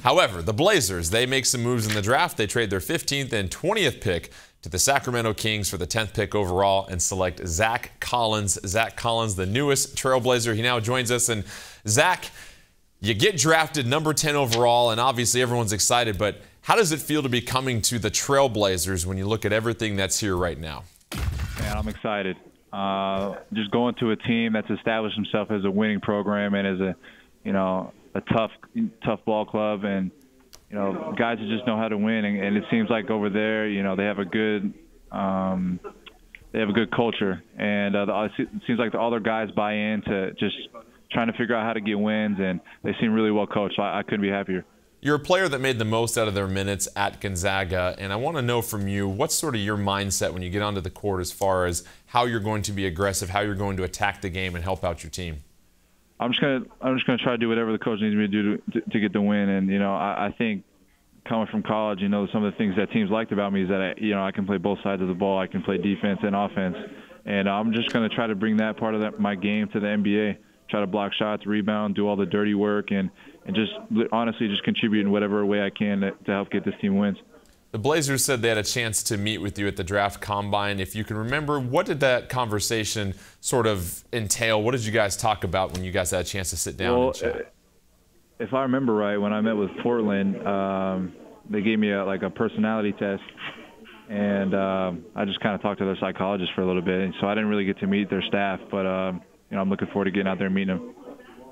However, the Blazers, they make some moves in the draft. They trade their 15th and 20th pick to the Sacramento Kings for the 10th pick overall and select Zach Collins. Zach Collins, the newest Trailblazer. He now joins us. And Zach, you get drafted number 10 overall, and obviously everyone's excited, but how does it feel to be coming to the Trailblazers when you look at everything that's here right now? Man, I'm excited. Just going to a team that's established himself as a winning program and as a tough ball club, and guys that just know how to win. And it seems like over there, they have a good culture, and it seems like all their guys buy into just trying to figure out how to get wins, and they seem really well coached. So I couldn't be happier. You're a player that made the most out of their minutes at Gonzaga, and I want to know from you, what's sort of your mindset when you get onto the court as far as how you're going to be aggressive, how you're going to attack the game and help out your team? I'm just gonna try to do whatever the coach needs me to do to get the win. And I think coming from college, some of the things that teams liked about me is that I can play both sides of the ball. I can play defense and offense, and I'm just gonna try to bring that part of my game to the NBA. Try to block shots, rebound, do all the dirty work, and just honestly just contribute in whatever way I can to help get this team wins. The Blazers said they had a chance to meet with you at the draft combine. If you can remember, what did that conversation sort of entail? What did you guys talk about when you guys had a chance to sit down and chat? If I remember right, when I met with Portland, they gave me a personality test, and I just kind of talked to their psychologist for a little bit, and so I didn't really get to meet their staff, but I'm looking forward to getting out there and meeting them.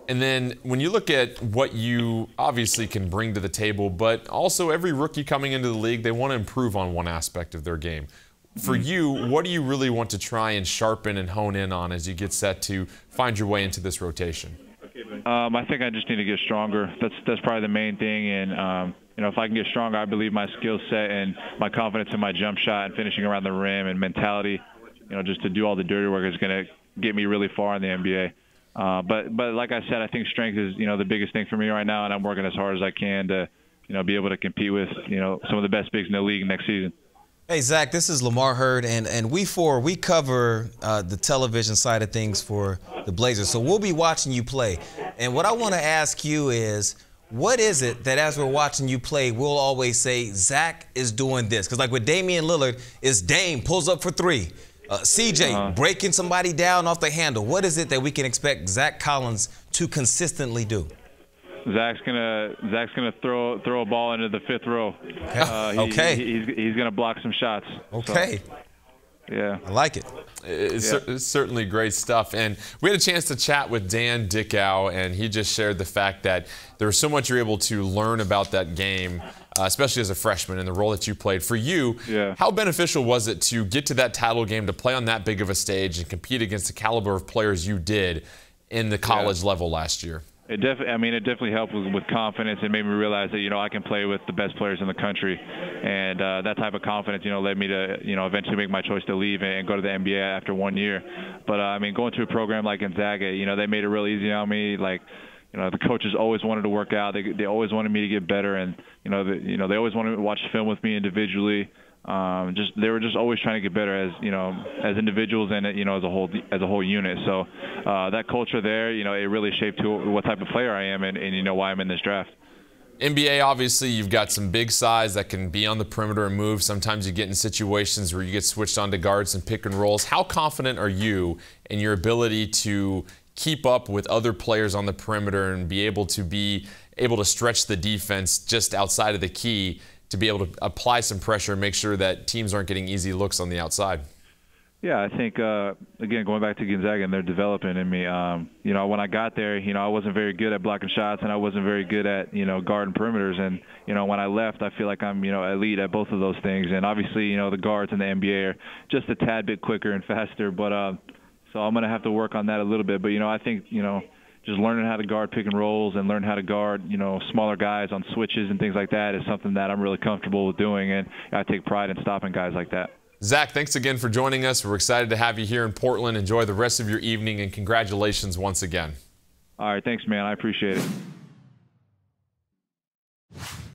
And then when you look at what you obviously can bring to the table, but also every rookie coming into the league, they want to improve on one aspect of their game. For you, what do you really want to try and sharpen and hone in on as you get set to find your way into this rotation? I think I just need to get stronger. That's probably the main thing. And if I can get stronger, I believe my skill set and my confidence in my jump shot and finishing around the rim and mentality, just to do all the dirty work is going to get me really far in the NBA. But like I said, I think strength is the biggest thing for me right now, and I'm working as hard as I can to be able to compete with some of the best bigs in the league next season. Hey Zach, this is Lamar Hurd, and we cover the television side of things for the Blazers, so we'll be watching you play. And what I want to ask you is, what is it that as we're watching you play, we'll always say Zach is doing this? Because like with Damian Lillard, it's Dame pulls up for three. CJ breaking somebody down off the handle. What is it that we can expect Zach Collins to consistently do? Zach's gonna throw a ball into the fifth row. Okay. He's gonna block some shots. Okay. So, yeah. I like it. It's certainly great stuff. And we had a chance to chat with Dan Dickow, and he just shared the fact that there was so much you're able to learn about that game, especially as a freshman and the role that you played. For you, how beneficial was it to get to that title game, to play on that big of a stage and compete against the caliber of players you did in the college level last year? It definitely helped with confidence and made me realize that I can play with the best players in the country, and that type of confidence led me to eventually make my choice to leave and go to the NBA after 1 year. But going to a program like Gonzaga, they made it real easy on me. The coaches always wanted to work out. They always wanted me to get better, and they always wanted to watch film with me individually. They were just always trying to get better as individuals and as a whole unit. So that culture there, it really shaped what type of player I am and why I'm in this draft. NBA, obviously, you've got some big size that can be on the perimeter and move. Sometimes you get in situations where you get switched onto guards and pick and rolls. How confident are you in your ability to keep up with other players on the perimeter and be able to stretch the defense just outside of the key to be able to apply some pressure and make sure that teams aren't getting easy looks on the outside? Yeah, I think, again, going back to Gonzaga, and they're developing in me. When I got there, I wasn't very good at blocking shots, and I wasn't very good at, guarding perimeters. And, when I left, I feel like I'm, elite at both of those things. And obviously, the guards in the NBA are just a tad bit quicker and faster. But so I'm going to have to work on that a little bit. But, I think, just learning how to guard pick and rolls and learn how to guard, smaller guys on switches and things like that is something that I'm really comfortable with doing, and I take pride in stopping guys like that. Zach, thanks again for joining us. We're excited to have you here in Portland. Enjoy the rest of your evening, and congratulations once again. All right, thanks, man. I appreciate it.